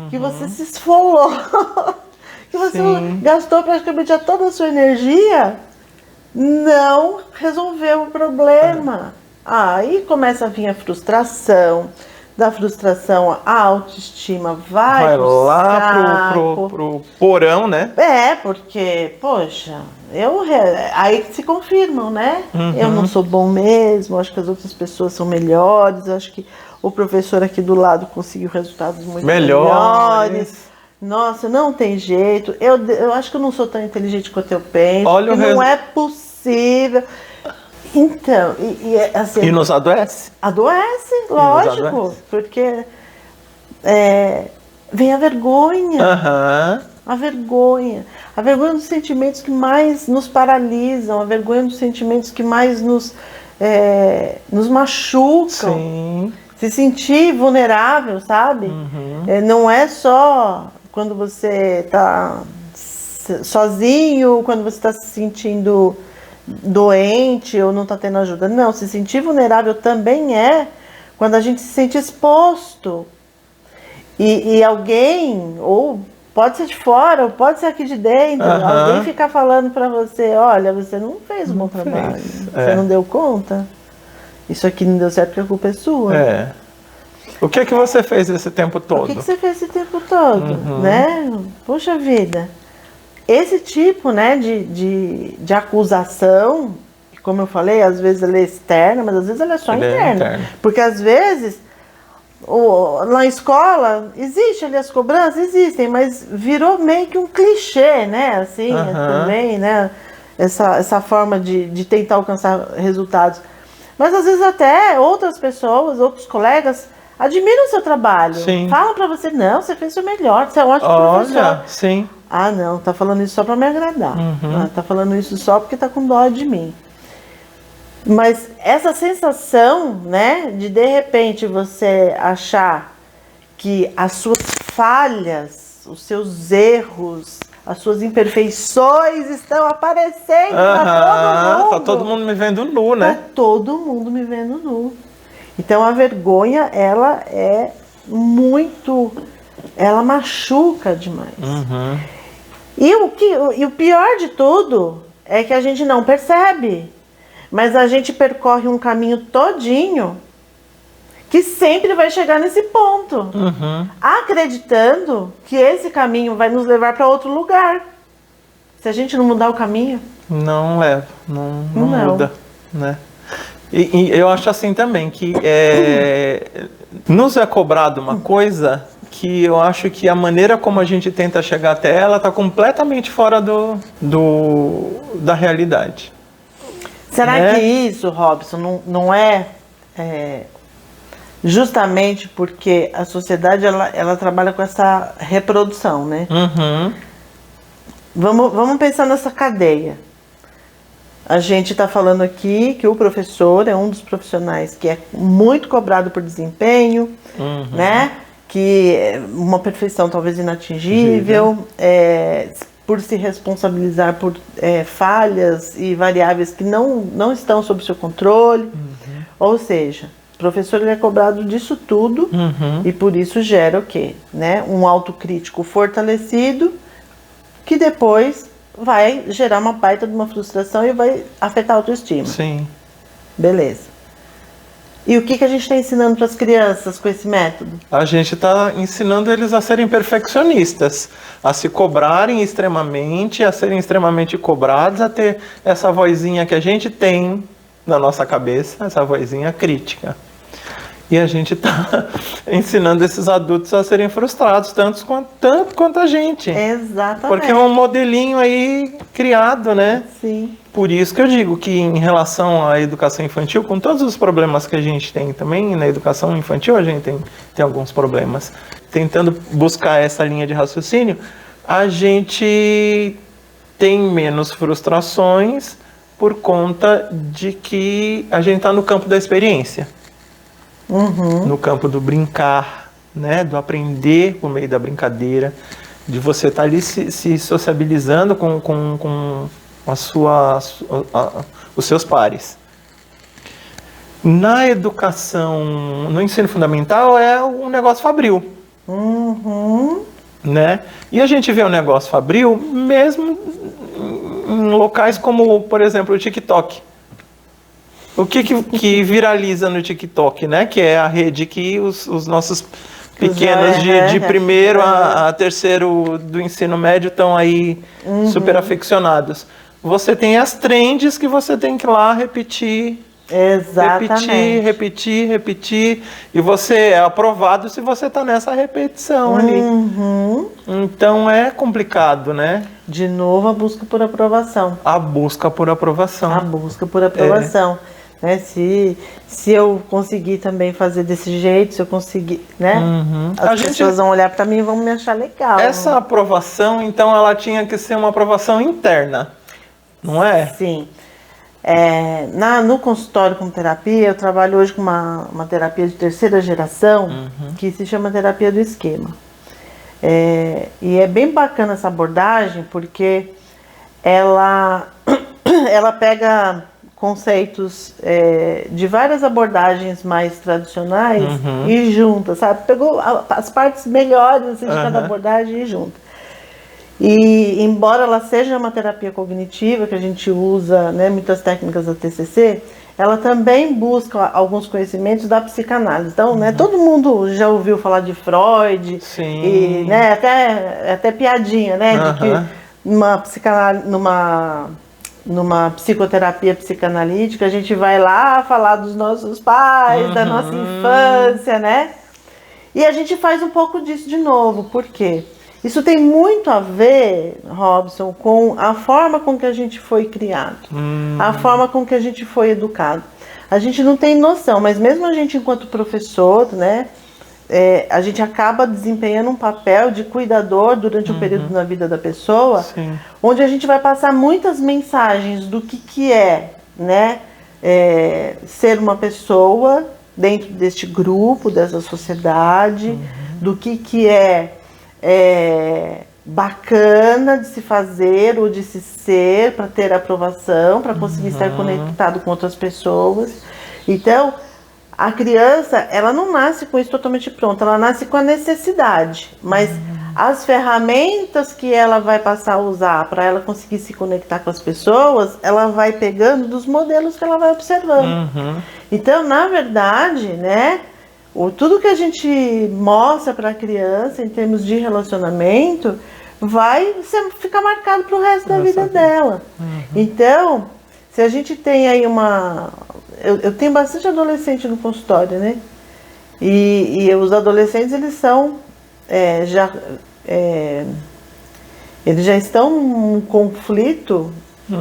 S2: que você se esfolou. Que você gastou praticamente toda a sua energia, não resolveu o problema. Aí começa a vir a frustração. Da frustração, a autoestima vai
S1: lá pro porão, né?
S2: Porque, poxa, aí que se confirmam, né?
S1: Uhum.
S2: Eu não sou bom mesmo, acho que as outras pessoas são melhores, acho que o professor aqui do lado conseguiu resultados muito melhores. Nossa, não tem jeito. Eu acho que eu não sou tão inteligente quanto eu penso. Não é possível. Então, assim,
S1: e nos adoece?
S2: Adoece, lógico, adoece. Porque vem a vergonha. A vergonha dos sentimentos que mais nos paralisam, a vergonha dos sentimentos que mais nos machucam.
S1: Sim.
S2: Se sentir vulnerável, sabe? Não é só quando você está sozinho, quando você está se sentindo doente ou não está tendo ajuda. Não, se sentir vulnerável também quando a gente se sente exposto. E alguém, ou pode ser de fora, ou pode ser aqui de dentro, alguém ficar falando para você, olha, você não fez um bom trabalho, você não deu conta. Isso aqui não deu certo porque a culpa é sua.
S1: O que você fez esse tempo todo?
S2: O que você fez esse tempo todo, né? Poxa vida. Esse tipo, né, de acusação, como eu falei, às vezes ela é externa, mas às vezes ela é só interna. Porque às vezes, na escola, existe ali as cobranças, existem, mas virou meio que um clichê, né, assim, também, né, essa forma de tentar alcançar resultados. Mas às vezes até outras pessoas, outros colegas, admiram o seu trabalho.
S1: Sim.
S2: Falam pra você, não, você fez o melhor, você é um ótimo professor.
S1: Sim.
S2: Ah, não, tá falando isso só pra me agradar. Tá falando isso só porque tá com dó de mim. Mas essa sensação, né, de repente você achar que as suas falhas, os seus erros, as suas imperfeições estão aparecendo pra todo mundo.
S1: Tá todo mundo me vendo nu, né?
S2: Tá todo mundo me vendo nu. Então a vergonha, ela é muito... Ela machuca demais. E o pior de tudo é que a gente não percebe. Mas a gente percorre um caminho todinho que sempre vai chegar nesse ponto. Acreditando que esse caminho vai nos levar para outro lugar. Se a gente não mudar o caminho...
S1: Não leva, não muda, né? E eu acho assim também, que nos é cobrado uma coisa que eu acho que a maneira como a gente tenta chegar até ela está completamente fora da realidade.
S2: Será que isso, Robson, não é justamente porque a sociedade ela trabalha com essa reprodução, né? Vamos pensar nessa cadeia. A gente está falando aqui que o professor é um dos profissionais que é muito cobrado por desempenho, né? Que é uma perfeição talvez inatingível, por se responsabilizar por falhas e variáveis que não estão sob seu controle. Ou seja, o professor ele é cobrado disso tudo e por isso gera o quê? Né? Um autocrítico fortalecido que depois vai gerar uma baita de uma frustração e vai afetar a autoestima.
S1: Sim.
S2: Beleza. E o que a gente está ensinando para as crianças com esse método?
S1: A gente está ensinando eles a serem perfeccionistas, a se cobrarem extremamente, a serem extremamente cobrados, a ter essa vozinha que a gente tem na nossa cabeça, essa vozinha crítica. E a gente está ensinando esses adultos a serem frustrados, tanto quanto a gente.
S2: Exatamente.
S1: Porque é um modelinho aí criado, né?
S2: Sim.
S1: Por isso que eu digo que em relação à educação infantil, com todos os problemas que a gente tem também, na educação infantil a gente tem alguns problemas. Tentando buscar essa linha de raciocínio, a gente tem menos frustrações por conta de que a gente está no campo da experiência. No campo do brincar, né? Do aprender por meio da brincadeira, de você estar ali se sociabilizando com os seus pares. Na educação, no ensino fundamental, é um negócio fabril. Né? E a gente vê o negócio fabril mesmo em locais como, por exemplo, o TikTok. O que viraliza no TikTok, né? Que é a rede que os nossos pequenos de primeiro a terceiro do ensino médio estão aí super afeccionados. Você tem as trends que você tem que ir lá repetir.
S2: Exatamente.
S1: Repetir. E você é aprovado se você está nessa repetição ali. Então é complicado, né?
S2: De novo, a busca por aprovação.
S1: A busca por aprovação.
S2: A busca por aprovação. Né? Se eu conseguir também fazer desse jeito, se eu conseguir, né? As pessoas vão olhar para mim e vão me achar legal.
S1: Essa aprovação, então, ela tinha que ser uma aprovação interna, não é?
S2: Sim. No consultório com terapia, eu trabalho hoje com uma terapia de terceira geração, que se chama terapia do esquema. E é bem bacana essa abordagem, porque ela pega conceitos de várias abordagens mais tradicionais e junta, sabe? Pegou as partes melhores assim, de cada abordagem e junta. E embora ela seja uma terapia cognitiva, que a gente usa, né, muitas técnicas da TCC, ela também busca alguns conhecimentos da psicanálise. Então, né, todo mundo já ouviu falar de Freud,
S1: Sim.
S2: E, né, até piadinha, né, de que numa psicoterapia psicanalítica a gente vai lá falar dos nossos pais, da nossa infância, né? E a gente faz um pouco disso de novo. Por quê? Isso tem muito a ver, Robson, com a forma com que a gente foi criado, a forma com que a gente foi educado. A gente não tem noção, mas mesmo a gente enquanto professor, né, a gente acaba desempenhando um papel de cuidador durante um período na vida da pessoa,
S1: Sim.
S2: onde a gente vai passar muitas mensagens do que é, né, ser uma pessoa dentro deste grupo, dessa sociedade, do que é bacana de se fazer ou de se ser para ter aprovação, para conseguir estar conectado com outras pessoas. Então, a criança, ela não nasce com isso totalmente pronto, ela nasce com a necessidade, mas as ferramentas que ela vai passar a usar para ela conseguir se conectar com as pessoas, ela vai pegando dos modelos que ela vai observando. Então, na verdade, né, tudo que a gente mostra para a criança em termos de relacionamento vai ficar marcado para o resto da vida dela. Então, se a gente tem aí eu tenho bastante adolescente no consultório, né? E os adolescentes, eles são eles já estão num conflito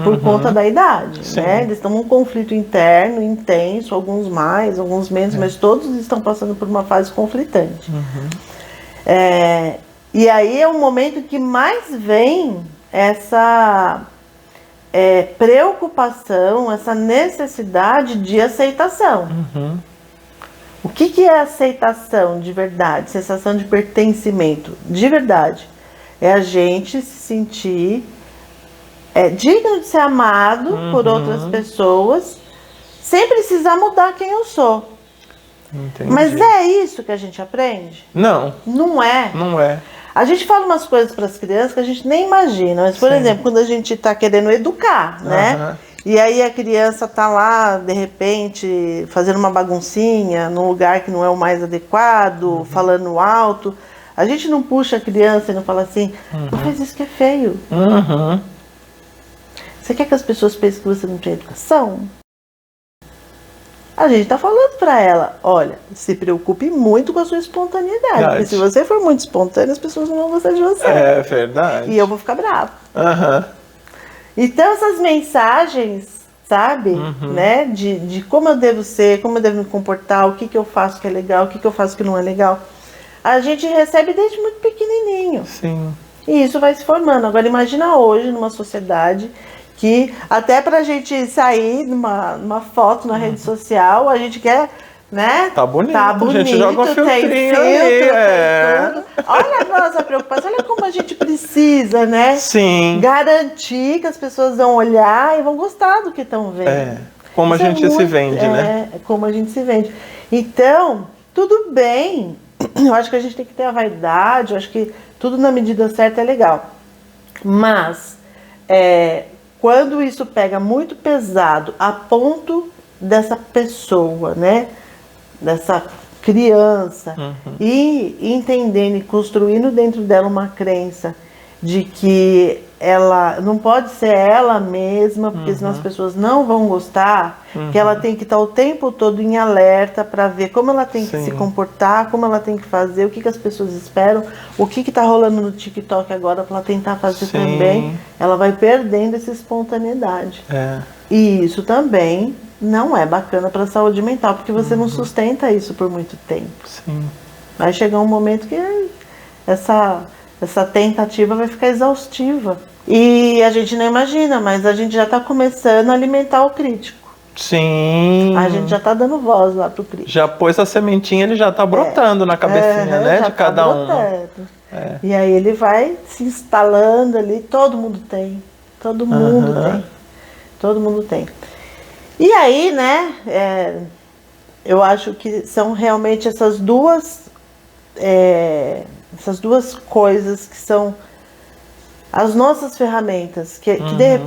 S2: por conta da idade, né? Eles estão num conflito interno, intenso, alguns mais, alguns menos, mas todos estão passando por uma fase conflitante. E aí é o momento que mais vem essa preocupação, essa necessidade de aceitação. O que é aceitação de verdade? Sensação de pertencimento de verdade. É a gente se sentir digno de ser amado por outras pessoas, sem precisar mudar quem eu sou.
S1: Entendi.
S2: Mas é isso que a gente aprende?
S1: Não.
S2: Não é.
S1: Não é.
S2: A gente fala umas coisas para as crianças que a gente nem imagina. Mas, por exemplo, quando a gente está querendo educar, né? E aí a criança está lá, de repente, fazendo uma baguncinha num lugar que não é o mais adequado, falando alto. A gente não puxa a criança e não fala assim, não faz isso que é feio. Você quer que as pessoas pensem que você não tem educação? A gente está falando para ela, olha, se preocupe muito com a sua espontaneidade. Porque se você for muito espontânea, as pessoas não vão gostar de você.
S1: É verdade.
S2: E eu vou ficar bravo. Então essas mensagens, sabe, né, de como eu devo ser, como eu devo me comportar, o que eu faço que é legal, o que eu faço que não é legal, a gente recebe desde muito pequenininho.
S1: Sim.
S2: E isso vai se formando. Agora imagina hoje numa sociedade que até pra gente sair numa foto na rede social, a gente quer, né?
S1: Tá bonito,
S2: a gente joga um
S1: filtrinho
S2: tem filtro,
S1: ali,
S2: tem tudo. Olha a nossa preocupação, olha como a gente precisa, né?
S1: Sim.
S2: Garantir que as pessoas vão olhar e vão gostar do que estão vendo.
S1: Como a gente se vende, né?
S2: Como a gente se vende. Então, tudo bem. Eu acho que a gente tem que ter a vaidade, eu acho que tudo na medida certa é legal. Mas, quando isso pega muito pesado a ponto dessa pessoa, né? Dessa criança, e entendendo e construindo dentro dela uma crença de que ela não pode ser ela mesma, porque senão as pessoas não vão gostar, que ela tem que estar o tempo todo em alerta para ver como ela tem que se comportar, como ela tem que fazer, o que as pessoas esperam, o que está rolando no TikTok agora para ela tentar fazer também. Ela vai perdendo essa espontaneidade. E isso também não é bacana para a saúde mental, porque você não sustenta isso por muito tempo. Vai chegar um momento que essa tentativa vai ficar exaustiva. E a gente não imagina, mas a gente já está começando a alimentar o crítico. A gente já está dando voz lá pro crítico.
S1: Já pôs a sementinha, ele já está brotando na cabecinha, né? De cada um. E aí ele vai se instalando ali, todo mundo tem. Todo mundo tem. Todo mundo tem. E aí, né, eu acho que são realmente essas duas coisas que são as nossas ferramentas.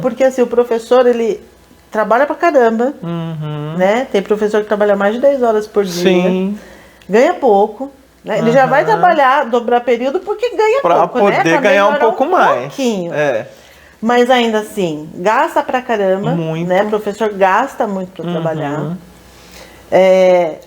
S1: Porque assim, o professor, ele trabalha pra caramba, né? Tem professor que trabalha mais de 10 horas por dia, ganha pouco, né? Ele já vai trabalhar, dobrar período, porque ganha pouco, né? Pra poder ganhar um pouco mais.
S2: Pouquinho. Mas ainda assim, gasta pra caramba, né? O professor gasta muito para trabalhar.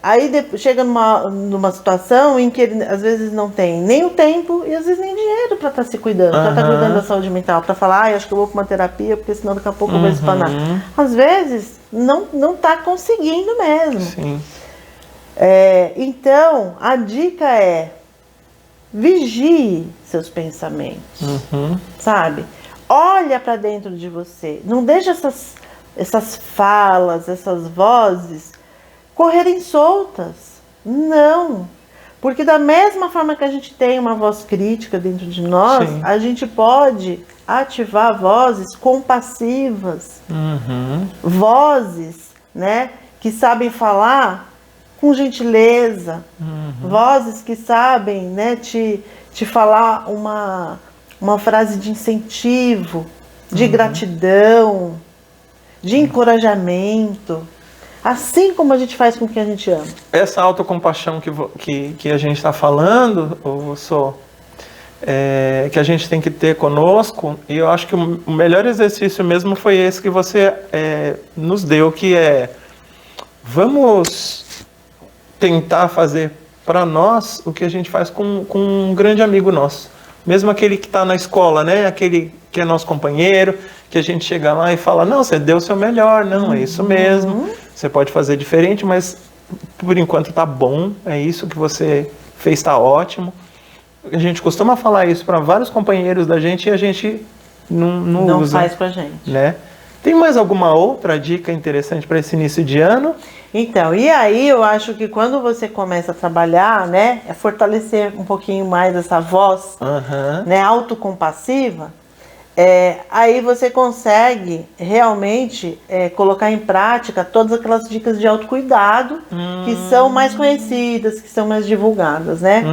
S2: Aí chega numa situação em que ele às vezes não tem nem o tempo e às vezes nem dinheiro para estar se cuidando, para estar cuidando da saúde mental, para falar, acho que eu vou para uma terapia, porque senão daqui a pouco eu vou espanar. Às vezes não está conseguindo mesmo. Então, a dica é: vigie seus pensamentos, sabe? Olha para dentro de você. Não deixa essas falas, essas vozes correrem soltas. Não. Porque da mesma forma que a gente tem uma voz crítica dentro de nós, a gente pode ativar vozes compassivas. Vozes, né, que sabem falar com gentileza. Vozes que sabem, né, te falar uma frase de incentivo, de gratidão, de encorajamento, assim como a gente faz com quem a gente ama.
S1: Essa autocompaixão que a gente está falando, que a gente tem que ter conosco, e eu acho que o melhor exercício mesmo foi esse que você nos deu, que é: vamos tentar fazer para nós o que a gente faz com um grande amigo nosso. Mesmo aquele que está na escola, né? Aquele que é nosso companheiro, que a gente chega lá e fala: não, você deu o seu melhor, não, é isso mesmo, você pode fazer diferente, mas por enquanto tá bom, é isso que você fez, tá ótimo. A gente costuma falar isso para vários companheiros da gente e a gente não usa.
S2: Não faz pra gente.
S1: Né? Tem mais alguma outra dica interessante para esse início de ano?
S2: Então, e aí eu acho que quando você começa a trabalhar, né, é fortalecer um pouquinho mais essa voz, né, autocompassiva, aí você consegue realmente colocar em prática todas aquelas dicas de autocuidado que são mais conhecidas, que são mais divulgadas, né?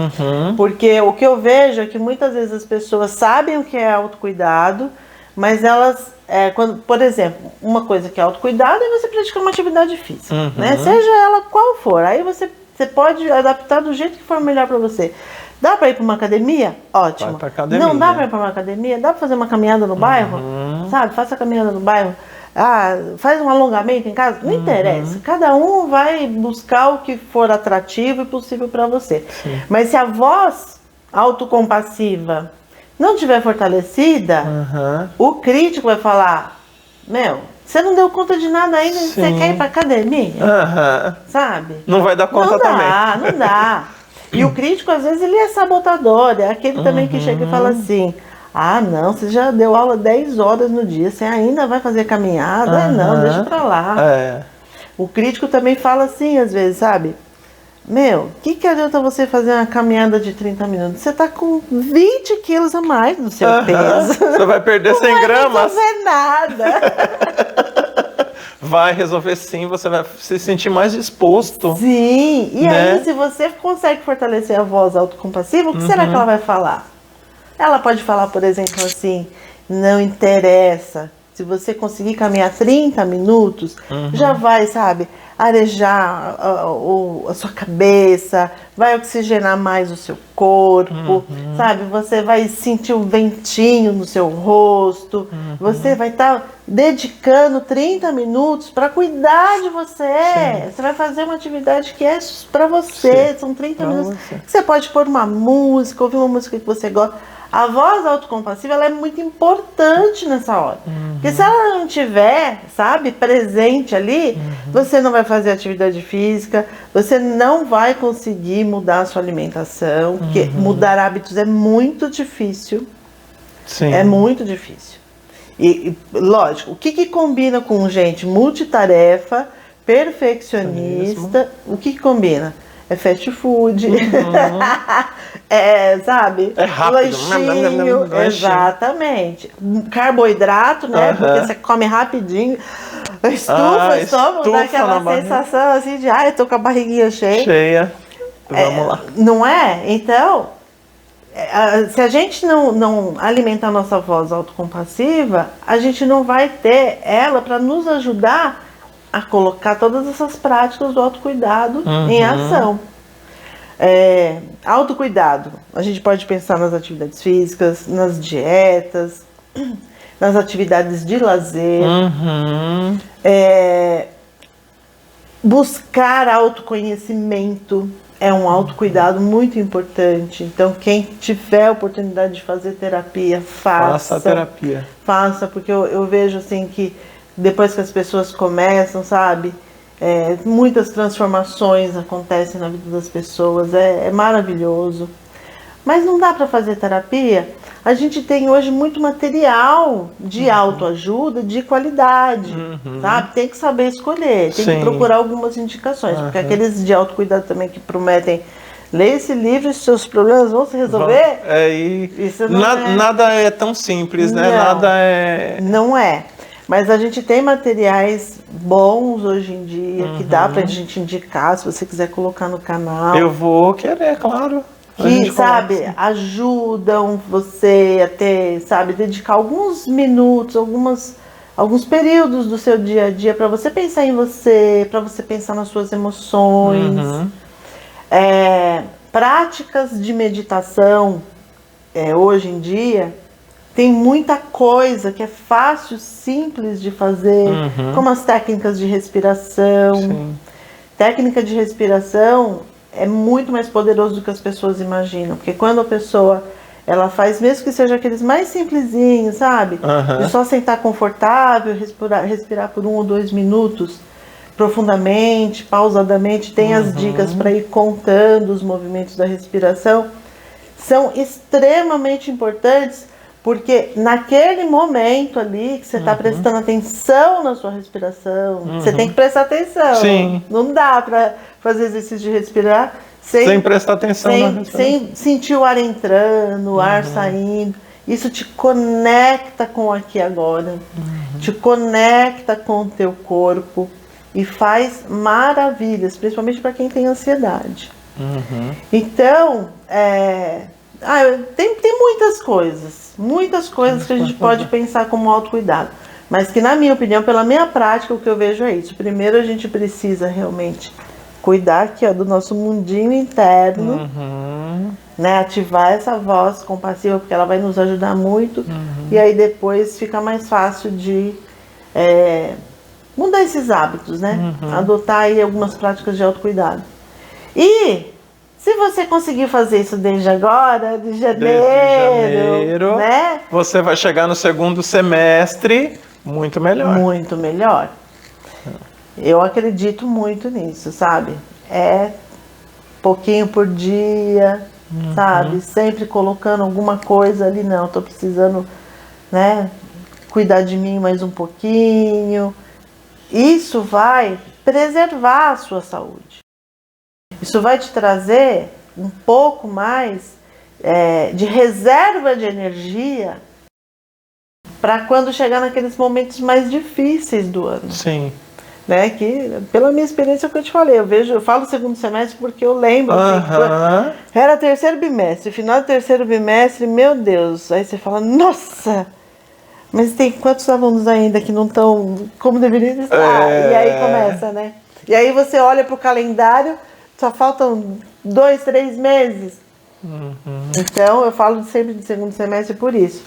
S2: Porque o que eu vejo é que muitas vezes as pessoas sabem o que é autocuidado, mas elas, por exemplo, uma coisa que é autocuidado é você praticar uma atividade física, né? Seja ela qual for, aí você pode adaptar do jeito que for melhor para você. Dá para ir para uma academia? Ótimo.
S1: Vai pra academia.
S2: Não dá para ir para uma academia? Dá para fazer uma caminhada no bairro? Sabe? Faça a caminhada no bairro. Faz um alongamento em casa? Não interessa. Cada um vai buscar o que for atrativo e possível para você. Mas se a voz autocompassiva não estiver fortalecida, o crítico vai falar: meu, você não deu conta de nada ainda, você quer ir para academia? Sabe?
S1: Não vai dar conta também.
S2: Não dá. E o crítico, às vezes, ele é sabotador, é aquele também que chega e fala assim: ah, não, você já deu aula 10 horas no dia, você ainda vai fazer caminhada? Não, deixa pra lá. O crítico também fala assim, às vezes, sabe? Meu, o que adianta você fazer uma caminhada de 30 minutos? Você tá com 20 quilos a mais no seu peso.
S1: Você vai perder 100 gramas.
S2: Não vai resolver nada.
S1: Vai resolver sim, você vai se sentir mais disposto.
S2: Sim, e aí se você consegue fortalecer a voz autocompassiva, o que será que ela vai falar? Ela pode falar, por exemplo, assim: não interessa Se você conseguir caminhar 30 minutos, já vai, sabe, arejar a sua cabeça, vai oxigenar mais o seu corpo, sabe? Você vai sentir o ventinho no seu rosto, você vai estar dedicando 30 minutos para cuidar de você.
S1: Sim.
S2: Você vai fazer uma atividade que é para você, são 30 minutos. Você pode pôr uma música, ouvir uma música que você gosta. A voz autocompassiva, ela é muito importante nessa hora. Porque se ela não tiver, sabe, presente ali, você não vai fazer atividade física, você não vai conseguir mudar a sua alimentação, porque mudar hábitos é muito difícil.
S1: Sim.
S2: É muito difícil. E lógico, o que combina com gente multitarefa, perfeccionista, o que combina? É fast food, sabe?
S1: É rápido.
S2: Lanchinho, exatamente. Carboidrato, né? Porque você come rapidinho, estufa o estômago, dá aquela sensação assim de, eu tô com a barriguinha cheia.
S1: Vamos lá.
S2: Não é? Então, se a gente não alimentar a nossa voz autocompassiva, a gente não vai ter ela para nos ajudar a colocar todas essas práticas do autocuidado em ação. Autocuidado, a gente pode pensar nas atividades físicas, nas dietas, nas atividades de lazer, buscar autoconhecimento é um autocuidado muito importante. Então, quem tiver a oportunidade de fazer terapia, faça
S1: a terapia.
S2: Faça, porque eu vejo assim que depois que as pessoas começam, sabe, muitas transformações acontecem na vida das pessoas, é maravilhoso. Mas não dá para fazer terapia? A gente tem hoje muito material de autoajuda de qualidade, sabe? Tem que saber escolher, tem que procurar algumas indicações, porque aqueles de autocuidado também que prometem ler esse livro e seus problemas vão se resolver. Isso não
S1: nada é tão simples, né?
S2: Não é. Mas a gente tem materiais bons hoje em dia que dá pra gente indicar, se você quiser colocar no canal.
S1: Eu vou querer, claro.
S2: Que, sabe, ajudam você a ter, sabe, dedicar alguns minutos, alguns períodos do seu dia a dia para você pensar em você, para você pensar nas suas emoções. Práticas de meditação, hoje em dia, tem muita coisa que é fácil, simples de fazer, como as técnicas de respiração.
S1: Sim.
S2: Técnica de respiração é muito mais poderoso do que as pessoas imaginam, porque quando a pessoa ela faz, mesmo que seja aqueles mais simplesinhos, sabe? De só sentar confortável, respirar por 1 ou 2 minutos, profundamente, pausadamente, tem as dicas para ir contando os movimentos da respiração, são extremamente importantes, porque naquele momento ali que você está prestando atenção na sua respiração, você tem que prestar atenção.
S1: Sim.
S2: Não dá para fazer exercício de respirar
S1: sem prestar atenção na respiração.
S2: Sem sentir o ar entrando, o ar saindo. Isso te conecta com o aqui e agora, te conecta com o teu corpo e faz maravilhas, principalmente para quem tem ansiedade. Então, tem muitas coisas que a gente pode pensar como autocuidado, mas que, na minha opinião, pela minha prática, o que eu vejo é isso. Primeiro, a gente precisa realmente cuidar aqui, do nosso mundinho interno, né? Ativar essa voz compassiva, porque ela vai nos ajudar muito, e aí depois fica mais fácil de mudar esses hábitos, né? Adotar aí algumas práticas de autocuidado. E se você conseguir fazer isso desde agora, de janeiro, né?
S1: Você vai chegar no segundo semestre muito melhor.
S2: Muito melhor. Eu acredito muito nisso, sabe? Pouquinho por dia, sabe? Sempre colocando alguma coisa ali, não, tô precisando, né, cuidar de mim mais um pouquinho. Isso vai preservar a sua saúde. Isso vai te trazer um pouco mais de reserva de energia para quando chegar naqueles momentos mais difíceis do ano.
S1: Sim.
S2: Né? Que, pela minha experiência, é o que eu te falei, eu falo segundo semestre porque eu lembro, assim, era terceiro bimestre, final do terceiro bimestre, meu Deus, aí você fala, nossa, Mas tem quantos alunos ainda que não estão como deveriam estar? E aí começa, né? E aí você olha para o calendário, só faltam 2, 3 meses. Então, eu falo sempre de segundo semestre por isso.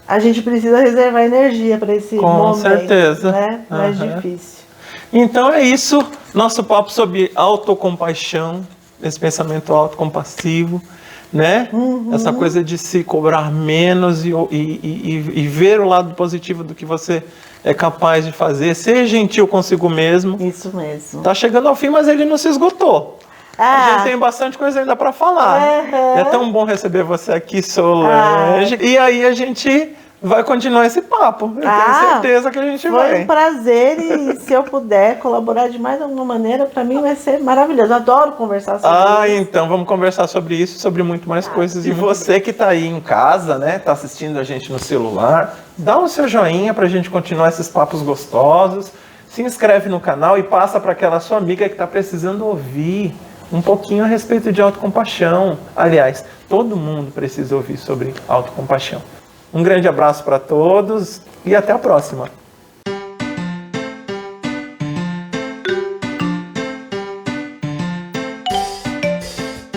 S2: A gente precisa reservar energia para esse momento,
S1: certeza.
S2: Né? Mais difícil.
S1: Então é isso, nosso papo sobre autocompaixão, esse pensamento autocompassivo, né? Essa coisa de se cobrar menos e ver o lado positivo do que você é capaz de fazer, ser gentil consigo mesmo.
S2: Isso mesmo.
S1: Tá chegando ao fim, mas ele não se esgotou. A gente tem bastante coisa ainda para falar. É tão bom receber você aqui, Solange. E aí a gente vai continuar esse papo. Eu tenho certeza que a gente vai.
S2: Foi um prazer e se eu puder colaborar de mais alguma maneira, para mim vai ser maravilhoso. Eu adoro conversar sobre isso.
S1: Então vamos conversar sobre isso, sobre muito mais coisas. E você que está aí em casa, né, tá assistindo a gente no celular, dá o seu joinha para a gente continuar esses papos gostosos. Se inscreve no canal e passa para aquela sua amiga que está precisando ouvir um pouquinho a respeito de autocompaixão. Aliás, todo mundo precisa ouvir sobre autocompaixão. Um grande abraço para todos e até a próxima.